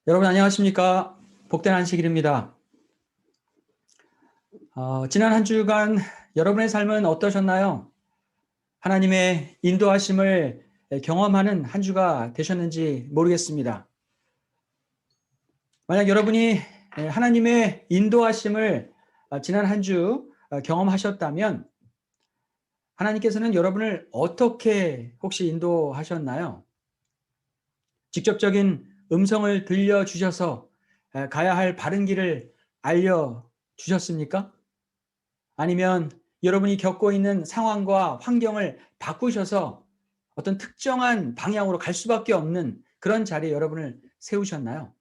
여러분 안녕하십니까? 복된 안식일입니다. 지난 한 주간 여러분의 삶은 어떠셨나요? 하나님의 인도하심을 경험하는 한 주가 되셨는지 모르겠습니다. 만약 여러분이 하나님의 인도하심을 지난 한 주 경험하셨다면 하나님께서는 여러분을 어떻게 혹시 인도하셨나요? 직접적인 음성을 들려주셔서 가야 할 바른 길을 알려주셨습니까? 아니면 여러분이 겪고 있는 상황과 환경을 바꾸셔서 어떤 특정한 방향으로 갈 수밖에 없는 그런 자리에 여러분을 세우셨나요?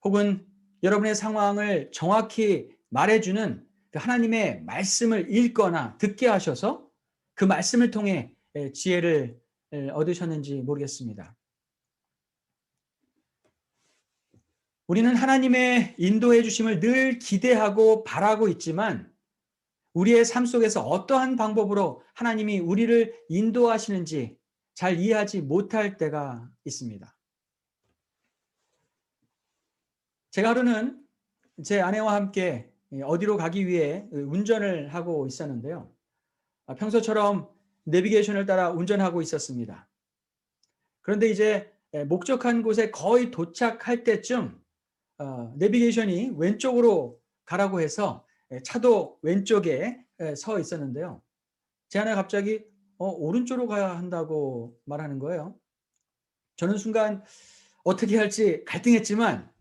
혹은 여러분의 상황을 정확히 말해주는 그 하나님의 말씀을 읽거나 듣게 하셔서 그 말씀을 통해 지혜를 얻으셨는지 모르겠습니다. 우리는 하나님의 인도해 주심을 늘 기대하고 바라고 있지만 우리의 삶 속에서 어떠한 방법으로 하나님이 우리를 인도하시는지 잘 이해하지 못할 때가 있습니다. 제가 하루는 제 아내와 함께 어디로 가기 위해 운전을 하고 있었는데요. 평소처럼 내비게이션을 따라 운전하고 있었습니다. 그런데 이제 목적한 곳에 거의 도착할 때쯤 내비게이션이 왼쪽으로 가라고 해서 차도 왼쪽에 서 있었는데요. 제 아내가 갑자기 오른쪽으로 가야 한다고 말하는 거예요. 저는 순간 어떻게 할지 갈등했지만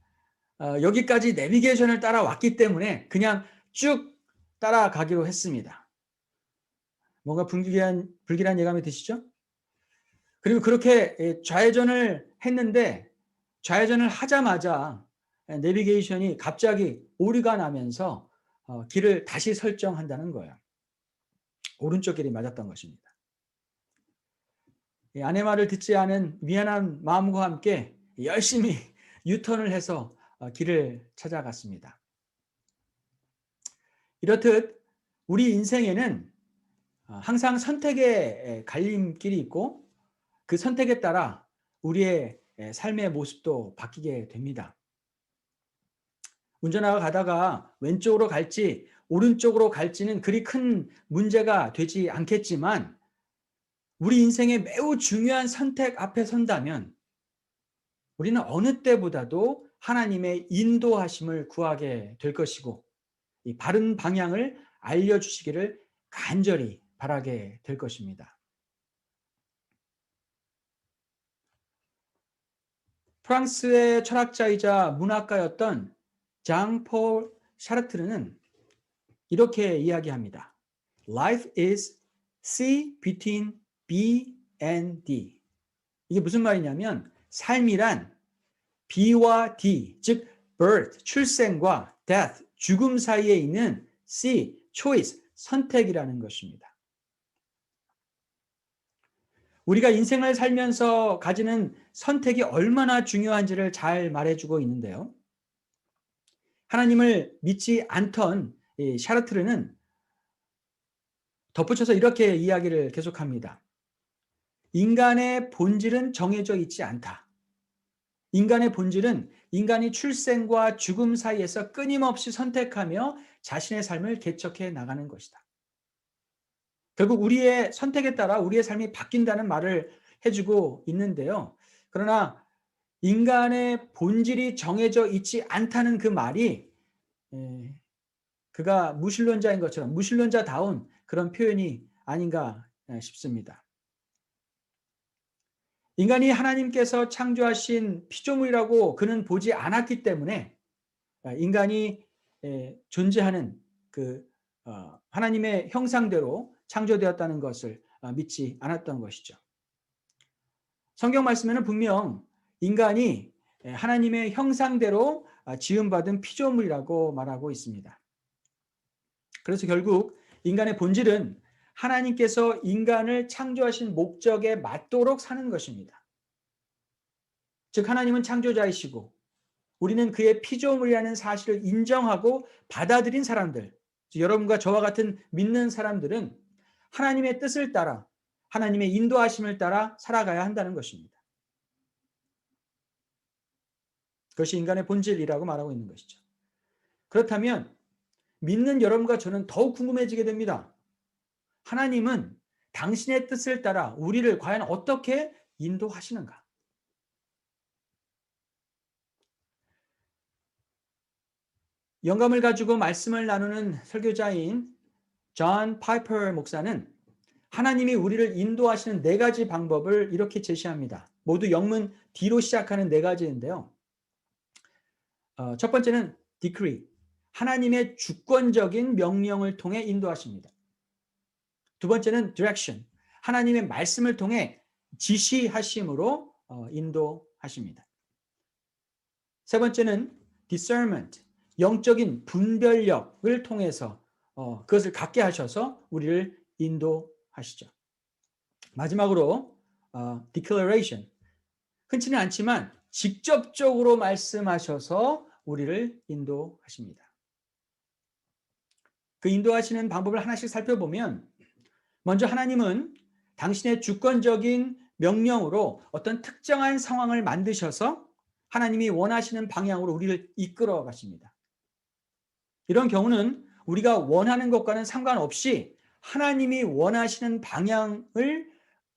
여기까지 내비게이션을 따라왔기 때문에 그냥 쭉 따라가기로 했습니다. 뭔가 불길한 예감이 드시죠? 그리고 그렇게 좌회전을 했는데 좌회전을 하자마자 내비게이션이 갑자기 오류가 나면서 길을 다시 설정한다는 거예요. 오른쪽 길이 맞았던 것입니다. 아내 말을 듣지 않은 미안한 마음과 함께 열심히 유턴을 해서 길을 찾아갔습니다. 이렇듯 우리 인생에는 항상 선택의 갈림길이 있고 그 선택에 따라 우리의 삶의 모습도 바뀌게 됩니다. 운전하다 가다가 왼쪽으로 갈지 오른쪽으로 갈지는 그리 큰 문제가 되지 않겠지만 우리 인생의 매우 중요한 선택 앞에 선다면 우리는 어느 때보다도 하나님의 인도하심을 구하게 될 것이고 이 바른 방향을 알려주시기를 간절히 바라게 될 것입니다. 프랑스의 철학자이자 문학가였던 장폴 샤르트르는 이렇게 이야기합니다. Life is C between B and D. 이게 무슨 말이냐면 삶이란 B와 D, 즉 birth, 출생과 death, 죽음 사이에 있는 C, choice, 선택이라는 것입니다. 우리가 인생을 살면서 가지는 선택이 얼마나 중요한지를 잘 말해주고 있는데요. 하나님을 믿지 않던 샤르트르는 덧붙여서 이렇게 이야기를 계속합니다. 인간의 본질은 정해져 있지 않다. 인간의 본질은 인간이 출생과 죽음 사이에서 끊임없이 선택하며 자신의 삶을 개척해 나가는 것이다. 결국 우리의 선택에 따라 우리의 삶이 바뀐다는 말을 해주고 있는데요. 그러나 인간의 본질이 정해져 있지 않다는 그 말이 그가 무신론자인 것처럼 무신론자다운 그런 표현이 아닌가 싶습니다. 인간이 하나님께서 창조하신 피조물이라고 그는 보지 않았기 때문에 인간이 존재하는 그 하나님의 형상대로 창조되었다는 것을 믿지 않았던 것이죠. 성경 말씀에는 분명 인간이 하나님의 형상대로 지음받은 피조물이라고 말하고 있습니다. 그래서 결국 인간의 본질은 하나님께서 인간을 창조하신 목적에 맞도록 사는 것입니다. 즉 하나님은 창조자이시고 우리는 그의 피조물이라는 사실을 인정하고 받아들인 사람들, 여러분과 저와 같은 믿는 사람들은 하나님의 뜻을 따라 하나님의 인도하심을 따라 살아가야 한다는 것입니다. 그것이 인간의 본질이라고 말하고 있는 것이죠. 그렇다면 믿는 여러분과 저는 더욱 궁금해지게 됩니다. 하나님은 당신의 뜻을 따라 우리를 과연 어떻게 인도하시는가? 영감을 가지고 말씀을 나누는 설교자인 존 파이퍼 목사는 하나님이 우리를 인도하시는 네 가지 방법을 이렇게 제시합니다. 모두 영문 D로 시작하는 네 가지인데요. 첫 번째는 decree, 하나님의 주권적인 명령을 통해 인도하십니다. 두 번째는 direction, 하나님의 말씀을 통해 지시하심으로 인도하십니다. 세 번째는 discernment, 영적인 분별력을 통해서 그것을 갖게 하셔서 우리를 인도하시죠. 마지막으로 declaration, 흔치는 않지만 직접적으로 말씀하셔서 우리를 인도하십니다. 그 인도하시는 방법을 하나씩 살펴보면 먼저 하나님은 당신의 주권적인 명령으로 어떤 특정한 상황을 만드셔서 하나님이 원하시는 방향으로 우리를 이끌어 가십니다. 이런 경우는 우리가 원하는 것과는 상관없이 하나님이 원하시는 방향을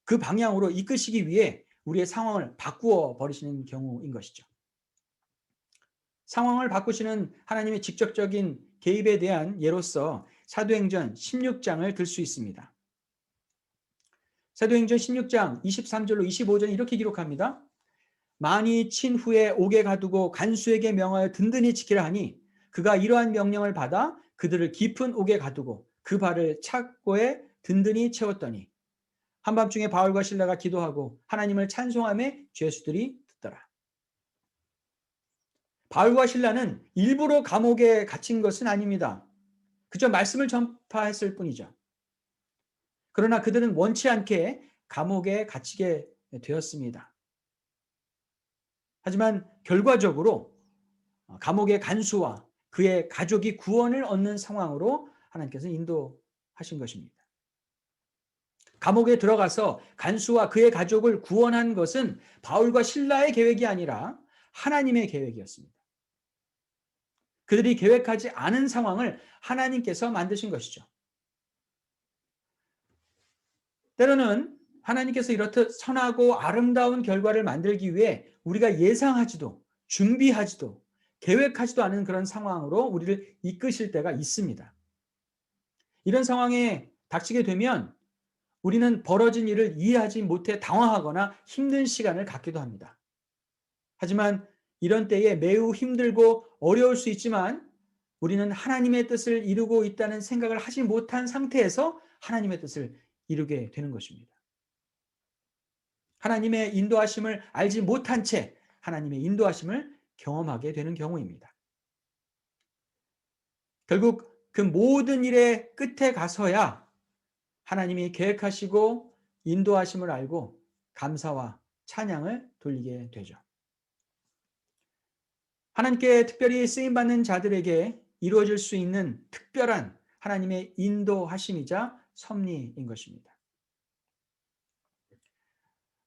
그 방향으로 이끄시기 위해 우리의 상황을 바꾸어 버리시는 경우인 것이죠. 상황을 바꾸시는 하나님의 직접적인 개입에 대한 예로서 사도행전 16장을 들 수 있습니다. 사도행전 16장 23절로 25절은 이렇게 기록합니다. 많이 친 후에 옥에 가두고 간수에게 명하여 든든히 지키라 하니 그가 이러한 명령을 받아 그들을 깊은 옥에 가두고 그 발을 착고에 든든히 채웠더니 한밤중에 바울과 실라가 기도하고 하나님을 찬송하며 죄수들이 듣더라. 바울과 실라는 일부러 감옥에 갇힌 것은 아닙니다. 그저 말씀을 전파했을 뿐이죠. 그러나 그들은 원치 않게 감옥에 갇히게 되었습니다. 하지만 결과적으로 감옥의 간수와 그의 가족이 구원을 얻는 상황으로 하나님께서 인도하신 것입니다. 감옥에 들어가서 간수와 그의 가족을 구원한 것은 바울과 실라의 계획이 아니라 하나님의 계획이었습니다. 그들이 계획하지 않은 상황을 하나님께서 만드신 것이죠. 때로는 하나님께서 이렇듯 선하고 아름다운 결과를 만들기 위해 우리가 예상하지도 준비하지도 계획하지도 않은 그런 상황으로 우리를 이끄실 때가 있습니다. 이런 상황에 닥치게 되면 우리는 벌어진 일을 이해하지 못해 당황하거나 힘든 시간을 갖기도 합니다. 하지만 이런 때에 매우 힘들고 어려울 수 있지만 우리는 하나님의 뜻을 이루고 있다는 생각을 하지 못한 상태에서 하나님의 뜻을 이루게 되는 것입니다. 하나님의 인도하심을 알지 못한 채 하나님의 인도하심을 경험하게 되는 경우입니다. 결국 그 모든 일의 끝에 가서야 하나님이 계획하시고 인도하심을 알고 감사와 찬양을 돌리게 되죠. 하나님께 특별히 쓰임받는 자들에게 이루어질 수 있는 특별한 하나님의 인도하심이자 섭리인 것입니다.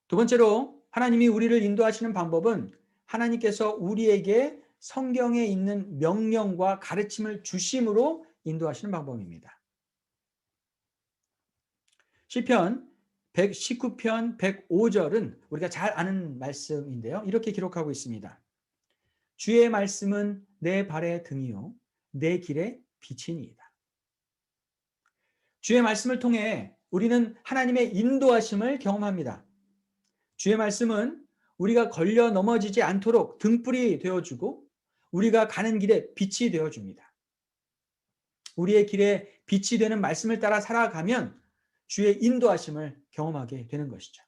두 번째로 하나님이 우리를 인도하시는 방법은 하나님께서 우리에게 성경에 있는 명령과 가르침을 주심으로 인도하시는 방법입니다. 시편 119편 105절은 우리가 잘 아는 말씀인데요. 이렇게 기록하고 있습니다. 주의 말씀은 내 발의 등이요 내 길의 빛이니이다. 주의 말씀을 통해 우리는 하나님의 인도하심을 경험합니다. 주의 말씀은 우리가 걸려 넘어지지 않도록 등불이 되어주고 우리가 가는 길에 빛이 되어줍니다. 우리의 길에 빛이 되는 말씀을 따라 살아가면 주의 인도하심을 경험하게 되는 것이죠.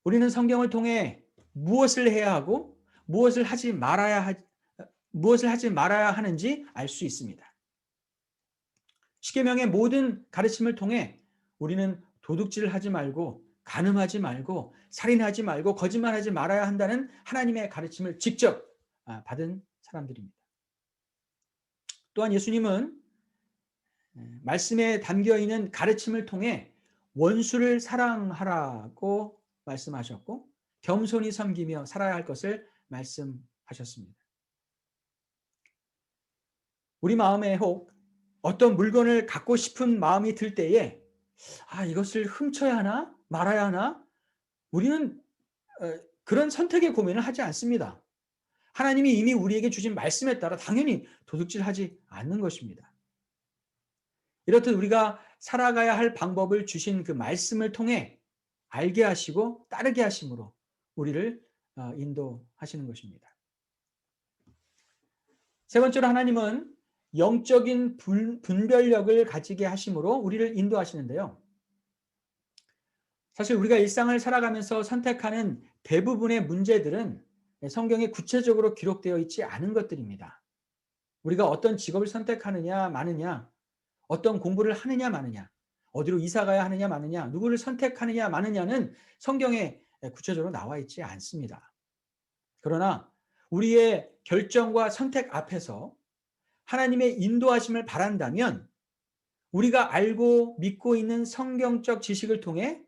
우리는 성경을 통해 무엇을 해야 하고 무엇을 하지 말아야 하는지 알 수 있습니다. 십계명의 모든 가르침을 통해 우리는 도둑질을 하지 말고 간음하지 말고 살인하지 말고 거짓말하지 말아야 한다는 하나님의 가르침을 직접 받은 사람들입니다. 또한 예수님은 말씀에 담겨 있는 가르침을 통해 원수를 사랑하라고 말씀하셨고 겸손히 섬기며 살아야 할 것을 말씀하셨습니다. 우리 마음에 혹 어떤 물건을 갖고 싶은 마음이 들 때에 이것을 훔쳐야 하나 말아야 하나 우리는 그런 선택의 고민을 하지 않습니다. 하나님이 이미 우리에게 주신 말씀에 따라 당연히 도둑질하지 않는 것입니다. 이렇듯 우리가 살아가야 할 방법을 주신 그 말씀을 통해 알게 하시고 따르게 하심으로 우리를 인도하시는 것입니다. 세 번째로 하나님은 영적인 분별력을 가지게 하심으로 우리를 인도하시는데요. 사실 우리가 일상을 살아가면서 선택하는 대부분의 문제들은 성경에 구체적으로 기록되어 있지 않은 것들입니다. 우리가 어떤 직업을 선택하느냐 마느냐, 어떤 공부를 하느냐 마느냐, 어디로 이사 가야 하느냐 마느냐, 누구를 선택하느냐 마느냐는 성경에 구체적으로 나와 있지 않습니다. 그러나 우리의 결정과 선택 앞에서 하나님의 인도하심을 바란다면 우리가 알고 믿고 있는 성경적 지식을 통해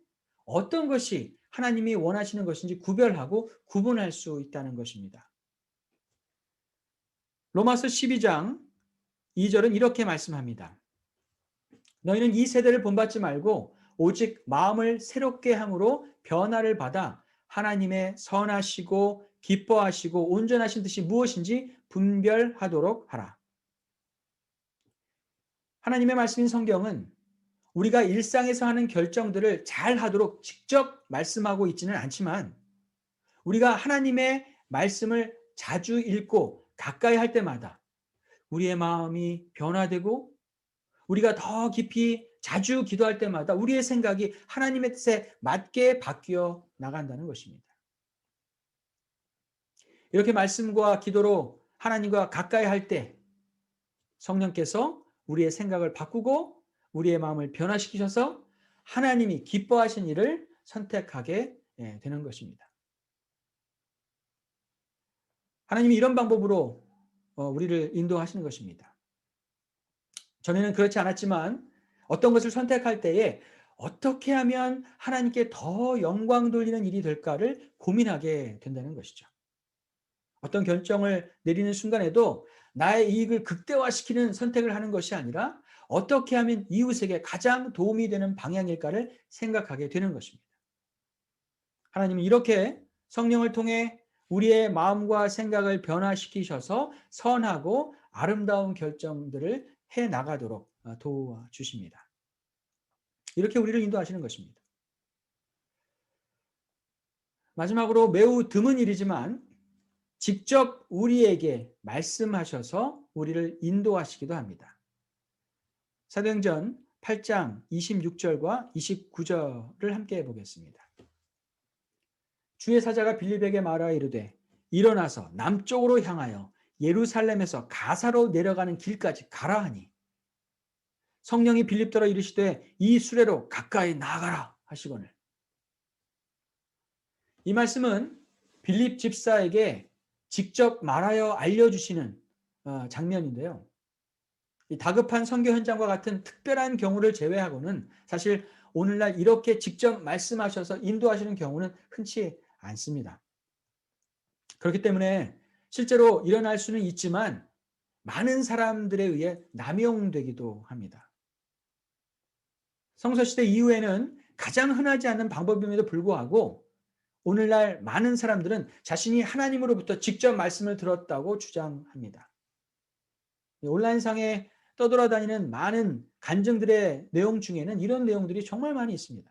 어떤 것이 하나님이 원하시는 것인지 구별하고 구분할 수 있다는 것입니다. 로마서 12장 2절은 이렇게 말씀합니다. 너희는 이 세대를 본받지 말고 오직 마음을 새롭게 함으로 변화를 받아 하나님의 선하시고 기뻐하시고 온전하신 뜻이 무엇인지 분별하도록 하라. 하나님의 말씀인 성경은 우리가 일상에서 하는 결정들을 잘 하도록 직접 말씀하고 있지는 않지만 우리가 하나님의 말씀을 자주 읽고 가까이 할 때마다 우리의 마음이 변화되고 우리가 더 깊이 자주 기도할 때마다 우리의 생각이 하나님의 뜻에 맞게 바뀌어 나간다는 것입니다. 이렇게 말씀과 기도로 하나님과 가까이 할 때 성령께서 우리의 생각을 바꾸고 우리의 마음을 변화시키셔서 하나님이 기뻐하신 일을 선택하게 되는 것입니다. 하나님이 이런 방법으로 우리를 인도하시는 것입니다. 전에는 그렇지 않았지만 어떤 것을 선택할 때에 어떻게 하면 하나님께 더 영광 돌리는 일이 될까를 고민하게 된다는 것이죠. 어떤 결정을 내리는 순간에도 나의 이익을 극대화시키는 선택을 하는 것이 아니라 어떻게 하면 이웃에게 가장 도움이 되는 방향일까를 생각하게 되는 것입니다. 하나님은 이렇게 성령을 통해 우리의 마음과 생각을 변화시키셔서 선하고 아름다운 결정들을 해 나가도록 도와주십니다. 이렇게 우리를 인도하시는 것입니다. 마지막으로 매우 드문 일이지만 직접 우리에게 말씀하셔서 우리를 인도하시기도 합니다. 사도행전 8장 26절과 29절을 함께 보겠습니다. 주의 사자가 빌립에게 말하여 이르되 일어나서 남쪽으로 향하여 예루살렘에서 가사로 내려가는 길까지 가라 하니 성령이 빌립더러 이르시되 이 수레로 가까이 나아가라 하시거늘. 이 말씀은 빌립 집사에게 직접 말하여 알려주시는 장면인데요. 이 다급한 선교 현장과 같은 특별한 경우를 제외하고는 사실 오늘날 이렇게 직접 말씀하셔서 인도하시는 경우는 흔치 않습니다. 그렇기 때문에 실제로 일어날 수는 있지만 많은 사람들에 의해 남용되기도 합니다. 성서시대 이후에는 가장 흔하지 않은 방법임에도 불구하고 오늘날 많은 사람들은 자신이 하나님으로부터 직접 말씀을 들었다고 주장합니다. 온라인상에 떠돌아다니는 많은 간증들의 내용 중에는 이런 내용들이 정말 많이 있습니다.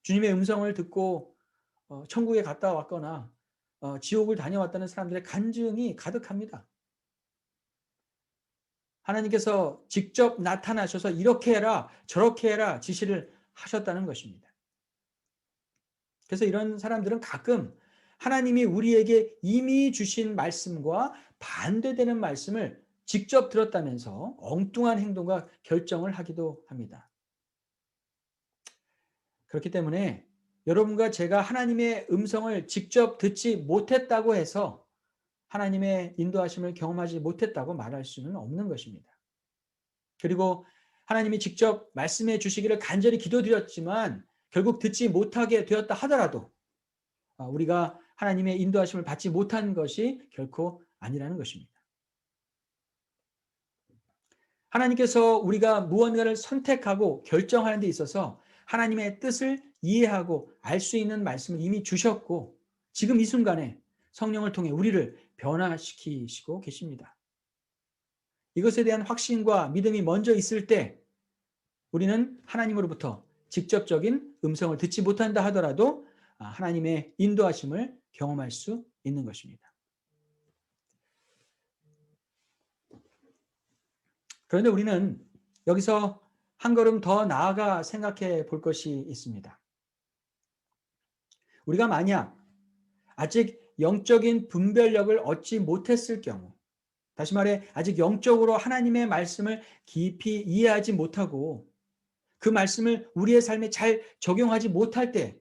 주님의 음성을 듣고 천국에 갔다 왔거나 지옥을 다녀왔다는 사람들의 간증이 가득합니다. 하나님께서 직접 나타나셔서 이렇게 해라 저렇게 해라 지시를 하셨다는 것입니다. 그래서 이런 사람들은 가끔 하나님이 우리에게 이미 주신 말씀과 반대되는 말씀을 직접 들었다면서 엉뚱한 행동과 결정을 하기도 합니다. 그렇기 때문에 여러분과 제가 하나님의 음성을 직접 듣지 못했다고 해서 하나님의 인도하심을 경험하지 못했다고 말할 수는 없는 것입니다. 그리고 하나님이 직접 말씀해 주시기를 간절히 기도드렸지만 결국 듣지 못하게 되었다 하더라도 우리가 하나님의 인도하심을 받지 못한 것이 결코 아니라는 것입니다. 하나님께서 우리가 무언가를 선택하고 결정하는 데 있어서 하나님의 뜻을 이해하고 알 수 있는 말씀을 이미 주셨고 지금 이 순간에 성령을 통해 우리를 변화시키시고 계십니다. 이것에 대한 확신과 믿음이 먼저 있을 때 우리는 하나님으로부터 직접적인 음성을 듣지 못한다 하더라도 하나님의 인도하심을 경험할 수 있는 것입니다. 그런데 우리는 여기서 한 걸음 더 나아가 생각해 볼 것이 있습니다. 우리가 만약 아직 영적인 분별력을 얻지 못했을 경우, 다시 말해 아직 영적으로 하나님의 말씀을 깊이 이해하지 못하고 그 말씀을 우리의 삶에 잘 적용하지 못할 때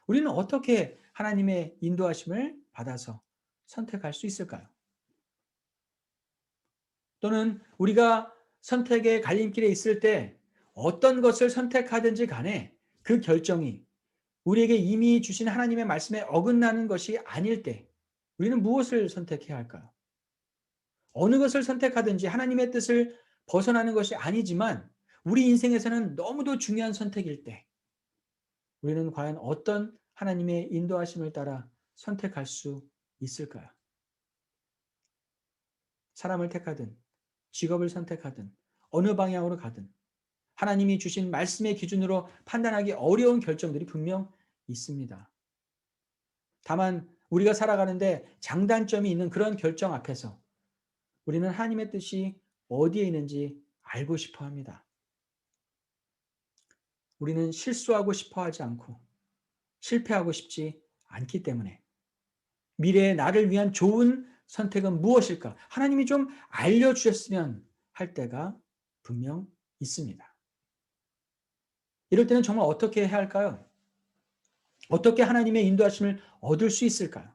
우리는 어떻게 하나님의 인도하심을 받아서 선택할 수 있을까요? 또는 우리가 선택의 갈림길에 있을 때 어떤 것을 선택하든지 간에 그 결정이 우리에게 이미 주신 하나님의 말씀에 어긋나는 것이 아닐 때 우리는 무엇을 선택해야 할까요? 어느 것을 선택하든지 하나님의 뜻을 벗어나는 것이 아니지만 우리 인생에서는 너무도 중요한 선택일 때 우리는 과연 어떤 하나님의 인도하심을 따라 선택할 수 있을까요? 사람을 택하든 직업을 선택하든 어느 방향으로 가든 하나님이 주신 말씀의 기준으로 판단하기 어려운 결정들이 분명 있습니다. 다만 우리가 살아가는데 장단점이 있는 그런 결정 앞에서 우리는 하나님의 뜻이 어디에 있는지 알고 싶어 합니다. 우리는 실수하고 싶어 하지 않고 실패하고 싶지 않기 때문에 미래의 나를 위한 좋은 선택은 무엇일까? 하나님이 좀 알려주셨으면 할 때가 분명 있습니다. 이럴 때는 정말 어떻게 해야 할까요? 어떻게 하나님의 인도하심을 얻을 수 있을까요?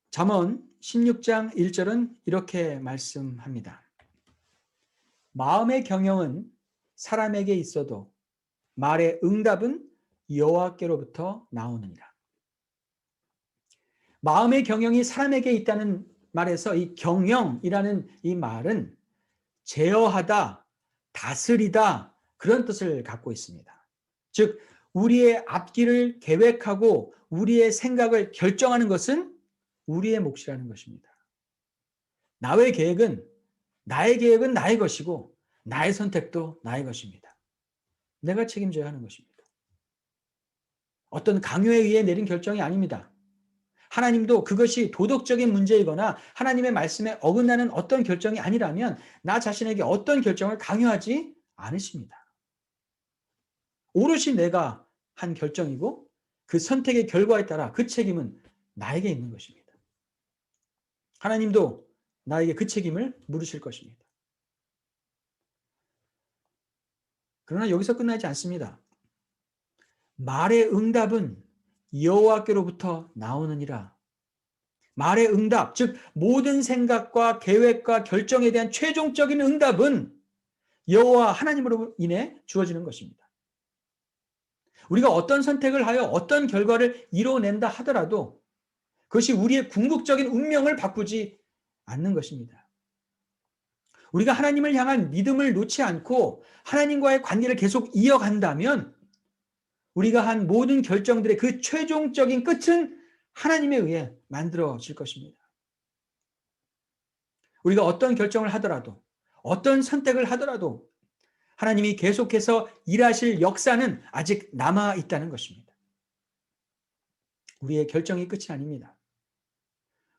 잠언 16장 1절은 이렇게 말씀합니다. 마음의 경영은 사람에게 있어도 말의 응답은 여호와께로부터 나오느니라. 마음의 경영이 사람에게 있다는 말에서 이 경영이라는 이 말은 제어하다, 다스리다 그런 뜻을 갖고 있습니다. 즉 우리의 앞길을 계획하고 우리의 생각을 결정하는 것은 우리의 몫이라는 것입니다. 나의 계획은 나의 것이고 나의 선택도 나의 것입니다. 내가 책임져야 하는 것입니다. 어떤 강요에 의해 내린 결정이 아닙니다. 하나님도 그것이 도덕적인 문제이거나 하나님의 말씀에 어긋나는 어떤 결정이 아니라면 나 자신에게 어떤 결정을 강요하지 않으십니다. 오롯이 내가 한 결정이고 그 선택의 결과에 따라 그 책임은 나에게 있는 것입니다. 하나님도 나에게 그 책임을 물으실 것입니다. 그러나 여기서 끝나지 않습니다. 말의 응답은 여호와께로부터 나오느니라. 말의 응답, 즉 모든 생각과 계획과 결정에 대한 최종적인 응답은 여호와 하나님으로 인해 주어지는 것입니다. 우리가 어떤 선택을 하여 어떤 결과를 이뤄낸다 하더라도 그것이 우리의 궁극적인 운명을 바꾸지 않는 것입니다. 우리가 하나님을 향한 믿음을 놓지 않고 하나님과의 관계를 계속 이어간다면 우리가 한 모든 결정들의 그 최종적인 끝은 하나님에 의해 만들어질 것입니다. 우리가 어떤 결정을 하더라도 어떤 선택을 하더라도 하나님이 계속해서 일하실 역사는 아직 남아 있다는 것입니다. 우리의 결정이 끝이 아닙니다.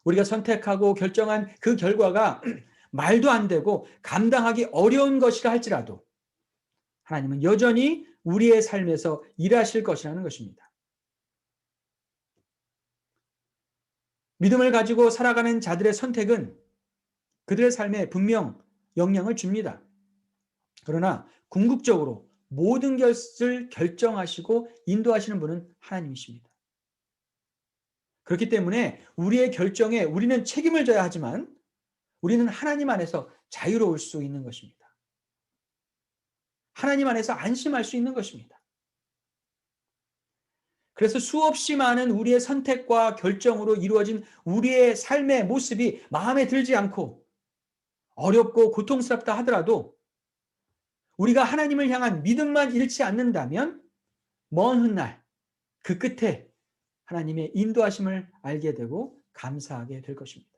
우리가 선택하고 결정한 그 결과가 말도 안 되고 감당하기 어려운 것이라 할지라도 하나님은 여전히 우리의 삶에서 일하실 것이라는 것입니다. 믿음을 가지고 살아가는 자들의 선택은 그들의 삶에 분명 영향을 줍니다. 그러나 궁극적으로 모든 것을 결정하시고 인도하시는 분은 하나님이십니다. 그렇기 때문에 우리의 결정에 우리는 책임을 져야 하지만 우리는 하나님 안에서 자유로울 수 있는 것입니다. 하나님 안에서 안심할 수 있는 것입니다. 그래서 수없이 많은 우리의 선택과 결정으로 이루어진 우리의 삶의 모습이 마음에 들지 않고 어렵고 고통스럽다 하더라도 우리가 하나님을 향한 믿음만 잃지 않는다면 먼 훗날 그 끝에 하나님의 인도하심을 알게 되고 감사하게 될 것입니다.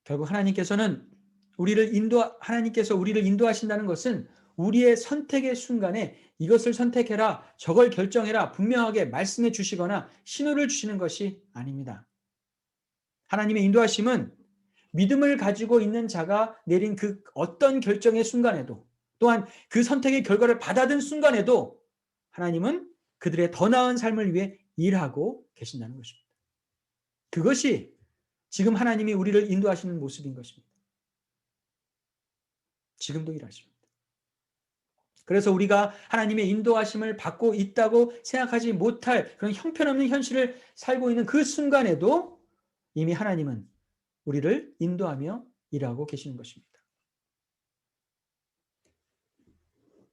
결국 하나님께서 우리를 인도하신다는 것은 우리의 선택의 순간에 이것을 선택해라, 저걸 결정해라 분명하게 말씀해 주시거나 신호를 주시는 것이 아닙니다. 하나님의 인도하심은 믿음을 가지고 있는 자가 내린 그 어떤 결정의 순간에도, 또한 그 선택의 결과를 받아든 순간에도 하나님은 그들의 더 나은 삶을 위해 일하고 계신다는 것입니다. 그것이 지금 하나님이 우리를 인도하시는 모습인 것입니다. 지금도 일하십니다. 그래서 우리가 하나님의 인도하심을 받고 있다고 생각하지 못할 그런 형편없는 현실을 살고 있는 그 순간에도 이미 하나님은 우리를 인도하며 일하고 계시는 것입니다.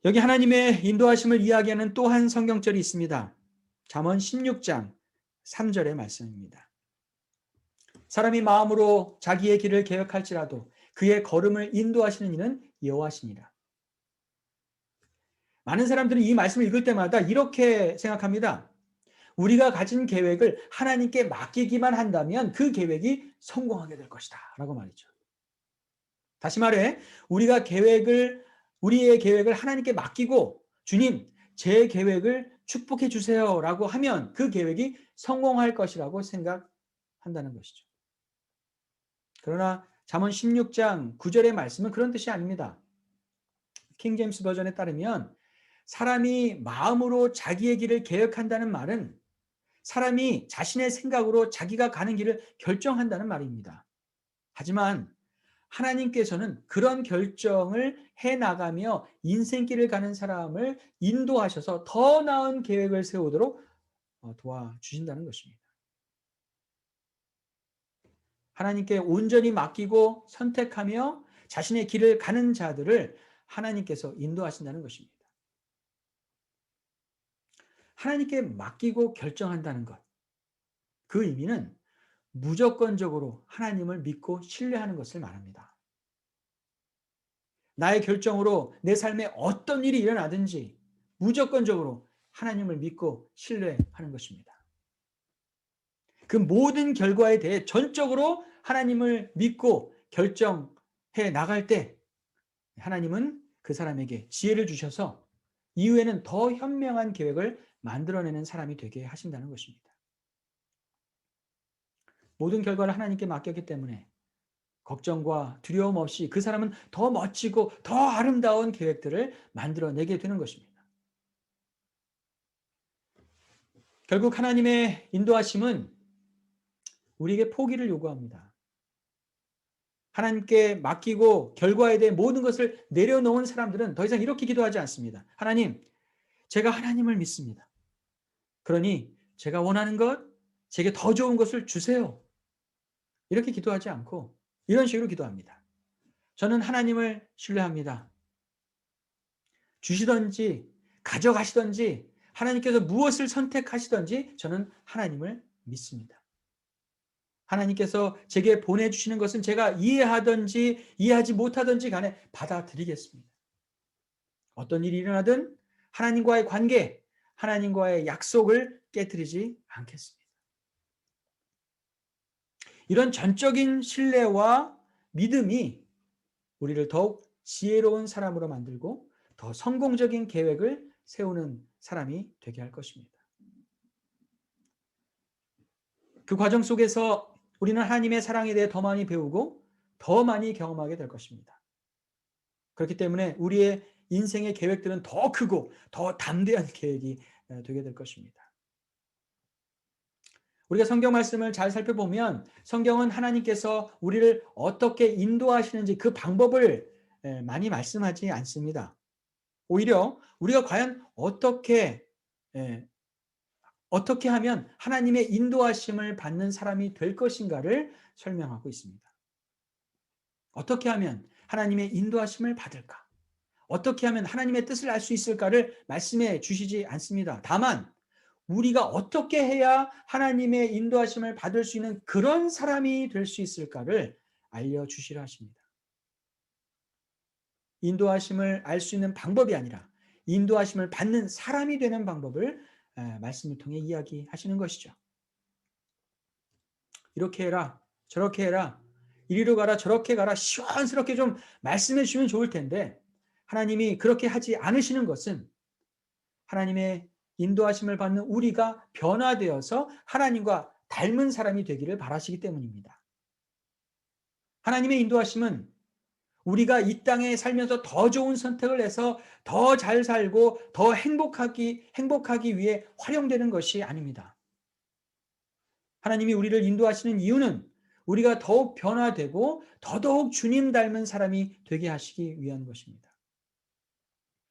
여기 하나님의 인도하심을 이야기하는 또 한 성경절이 있습니다. 잠언 16장 3절의 말씀입니다. 사람이 마음으로 자기의 길을 계획할지라도 그의 걸음을 인도하시는 이는 여호와시니라. 많은 사람들은 이 말씀을 읽을 때마다 이렇게 생각합니다. 우리가 가진 계획을 하나님께 맡기기만 한다면 그 계획이 성공하게 될 것이다 라고 말이죠. 다시 말해 우리의 계획을 하나님께 맡기고 주님 제 계획을 축복해 주세요 라고 하면 그 계획이 성공할 것이라고 생각한다는 것이죠. 그러나 잠언 16장 9절의 말씀은 그런 뜻이 아닙니다. 킹제임스 버전에 따르면 사람이 마음으로 자기의 길을 계획한다는 말은 사람이 자신의 생각으로 자기가 가는 길을 결정한다는 말입니다. 하지만 하나님께서는 그런 결정을 해나가며 인생길을 가는 사람을 인도하셔서 더 나은 계획을 세우도록 도와주신다는 것입니다. 하나님께 온전히 맡기고 선택하며 자신의 길을 가는 자들을 하나님께서 인도하신다는 것입니다. 하나님께 맡기고 결정한다는 것, 그 의미는 무조건적으로 하나님을 믿고 신뢰하는 것을 말합니다. 나의 결정으로 내 삶에 어떤 일이 일어나든지 무조건적으로 하나님을 믿고 신뢰하는 것입니다. 그 모든 결과에 대해 전적으로 하나님을 믿고 결정해 나갈 때 하나님은 그 사람에게 지혜를 주셔서 이후에는 더 현명한 계획을 만들어내는 사람이 되게 하신다는 것입니다. 모든 결과를 하나님께 맡겼기 때문에 걱정과 두려움 없이 그 사람은 더 멋지고 더 아름다운 계획들을 만들어내게 되는 것입니다. 결국 하나님의 인도하심은 우리에게 포기를 요구합니다. 하나님께 맡기고 결과에 대해 모든 것을 내려놓은 사람들은 더 이상 이렇게 기도하지 않습니다. 하나님, 제가 하나님을 믿습니다. 그러니 제가 원하는 것, 제게 더 좋은 것을 주세요. 이렇게 기도하지 않고 이런 식으로 기도합니다. 저는 하나님을 신뢰합니다. 주시든지 가져가시든지 하나님께서 무엇을 선택하시든지 저는 하나님을 믿습니다. 하나님께서 제게 보내주시는 것은 제가 이해하든지 이해하지 못하든지 간에 받아들이겠습니다. 어떤 일이 일어나든 하나님과의 관계, 하나님과의 약속을 깨뜨리지 않겠습니다. 이런 전적인 신뢰와 믿음이 우리를 더욱 지혜로운 사람으로 만들고 더 성공적인 계획을 세우는 사람이 되게 할 것입니다. 그 과정 속에서 우리는 하나님의 사랑에 대해 더 많이 배우고 더 많이 경험하게 될 것입니다. 그렇기 때문에 우리의 인생의 계획들은 더 크고 더 담대한 계획이 되게 될 것입니다. 우리가 성경 말씀을 잘 살펴보면 성경은 하나님께서 우리를 어떻게 인도하시는지 그 방법을 많이 말씀하지 않습니다. 오히려 우리가 과연 어떻게 하면 하나님의 인도하심을 받는 사람이 될 것인가를 설명하고 있습니다. 어떻게 하면 하나님의 인도하심을 받을까? 어떻게 하면 하나님의 뜻을 알 수 있을까를 말씀해 주시지 않습니다. 다만 우리가 어떻게 해야 하나님의 인도하심을 받을 수 있는 그런 사람이 될 수 있을까를 알려주시라 하십니다. 인도하심을 알 수 있는 방법이 아니라 인도하심을 받는 사람이 되는 방법을 말씀을 통해 이야기하시는 것이죠. 이렇게 해라, 저렇게 해라, 이리로 가라, 저렇게 가라, 시원스럽게 좀 말씀해 주시면 좋을 텐데 하나님이 그렇게 하지 않으시는 것은 하나님의 인도하심을 받는 우리가 변화되어서 하나님과 닮은 사람이 되기를 바라시기 때문입니다. 하나님의 인도하심은 우리가 이 땅에 살면서 더 좋은 선택을 해서 더 잘 살고 더 행복하기 위해 활용되는 것이 아닙니다. 하나님이 우리를 인도하시는 이유는 우리가 더욱 변화되고 더더욱 주님 닮은 사람이 되게 하시기 위한 것입니다.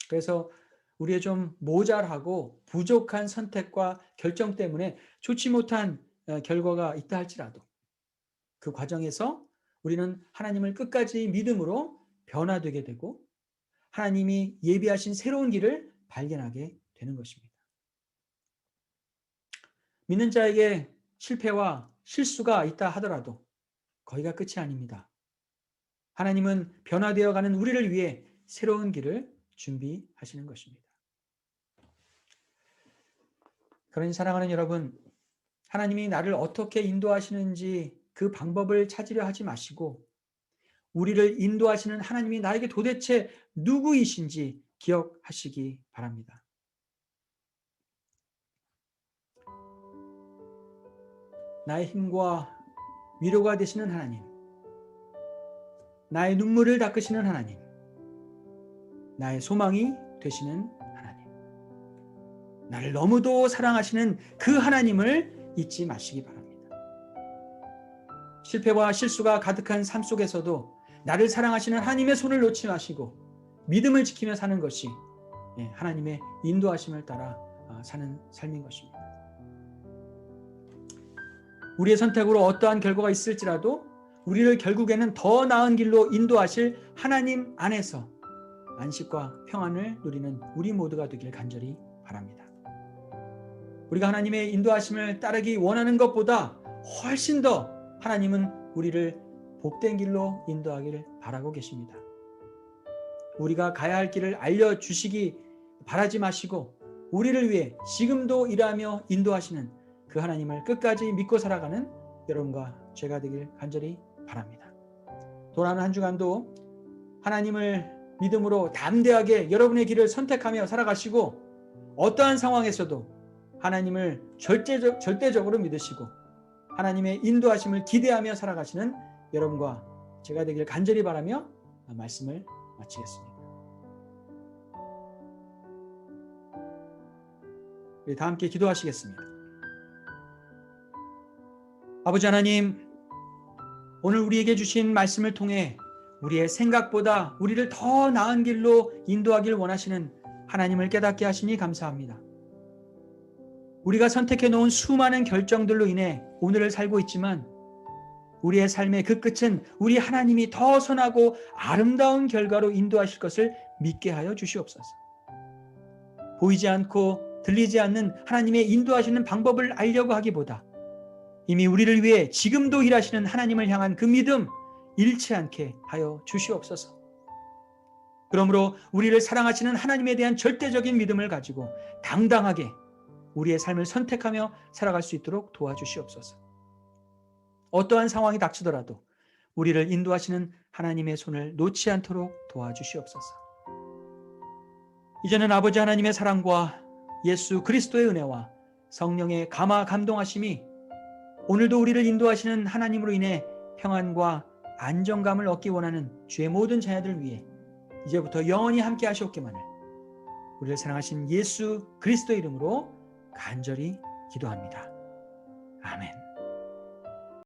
그래서 우리의 좀 모자라고 부족한 선택과 결정 때문에 좋지 못한 결과가 있다 할지라도 그 과정에서 우리는 하나님을 끝까지 믿음으로 변화되게 되고 하나님이 예비하신 새로운 길을 발견하게 되는 것입니다. 믿는 자에게 실패와 실수가 있다 하더라도 거기가 끝이 아닙니다. 하나님은 변화되어가는 우리를 위해 새로운 길을 준비하시는 것입니다. 그러니 사랑하는 여러분, 하나님이 나를 어떻게 인도하시는지 그 방법을 찾으려 하지 마시고 우리를 인도하시는 하나님이 나에게 도대체 누구이신지 기억하시기 바랍니다. 나의 힘과 위로가 되시는 하나님, 나의 눈물을 닦으시는 하나님, 나의 소망이 되시는 하나님, 나를 너무도 사랑하시는 그 하나님을 잊지 마시기 바랍니다. 실패와 실수가 가득한 삶 속에서도 나를 사랑하시는 하나님의 손을 놓지 마시고 믿음을 지키며 사는 것이 하나님의 인도하심을 따라 사는 삶인 것입니다. 우리의 선택으로 어떠한 결과가 있을지라도 우리를 결국에는 더 나은 길로 인도하실 하나님 안에서 안식과 평안을 누리는 우리 모두가 되길 간절히 바랍니다. 우리가 하나님의 인도하심을 따르기 원하는 것보다 훨씬 더 하나님은 우리를 복된 길로 인도하기를 바라고 계십니다. 우리가 가야 할 길을 알려주시기 바라지 마시고 우리를 위해 지금도 일하며 인도하시는 그 하나님을 끝까지 믿고 살아가는 여러분과 제가 되길 간절히 바랍니다. 돌아오는 한 주간도 하나님을 믿음으로 담대하게 여러분의 길을 선택하며 살아가시고 어떠한 상황에서도 하나님을 절대적으로 믿으시고 하나님의 인도하심을 기대하며 살아가시는 여러분과 제가 되길 간절히 바라며 말씀을 마치겠습니다. 우리 다 함께 기도하시겠습니다. 아버지 하나님, 오늘 우리에게 주신 말씀을 통해 우리의 생각보다 우리를 더 나은 길로 인도하길 원하시는 하나님을 깨닫게 하시니 감사합니다. 우리가 선택해 놓은 수많은 결정들로 인해 오늘을 살고 있지만 우리의 삶의 그 끝은 우리 하나님이 더 선하고 아름다운 결과로 인도하실 것을 믿게 하여 주시옵소서. 보이지 않고 들리지 않는 하나님의 인도하시는 방법을 알려고 하기보다 이미 우리를 위해 지금도 일하시는 하나님을 향한 그 믿음 잃지 않게 하여 주시옵소서. 그러므로 우리를 사랑하시는 하나님에 대한 절대적인 믿음을 가지고 당당하게 우리의 삶을 선택하며 살아갈 수 있도록 도와주시옵소서. 어떠한 상황이 닥치더라도 우리를 인도하시는 하나님의 손을 놓지 않도록 도와주시옵소서. 이제는 아버지 하나님의 사랑과 예수 그리스도의 은혜와 성령의 감화 감동하심이 오늘도 우리를 인도하시는 하나님으로 인해 평안과 안정감을 얻기 원하는 주의 모든 자녀들 위해 이제부터 영원히 함께 하시옵기만을 우리를 사랑하신 예수 그리스도의 이름으로 간절히 기도합니다. 아멘.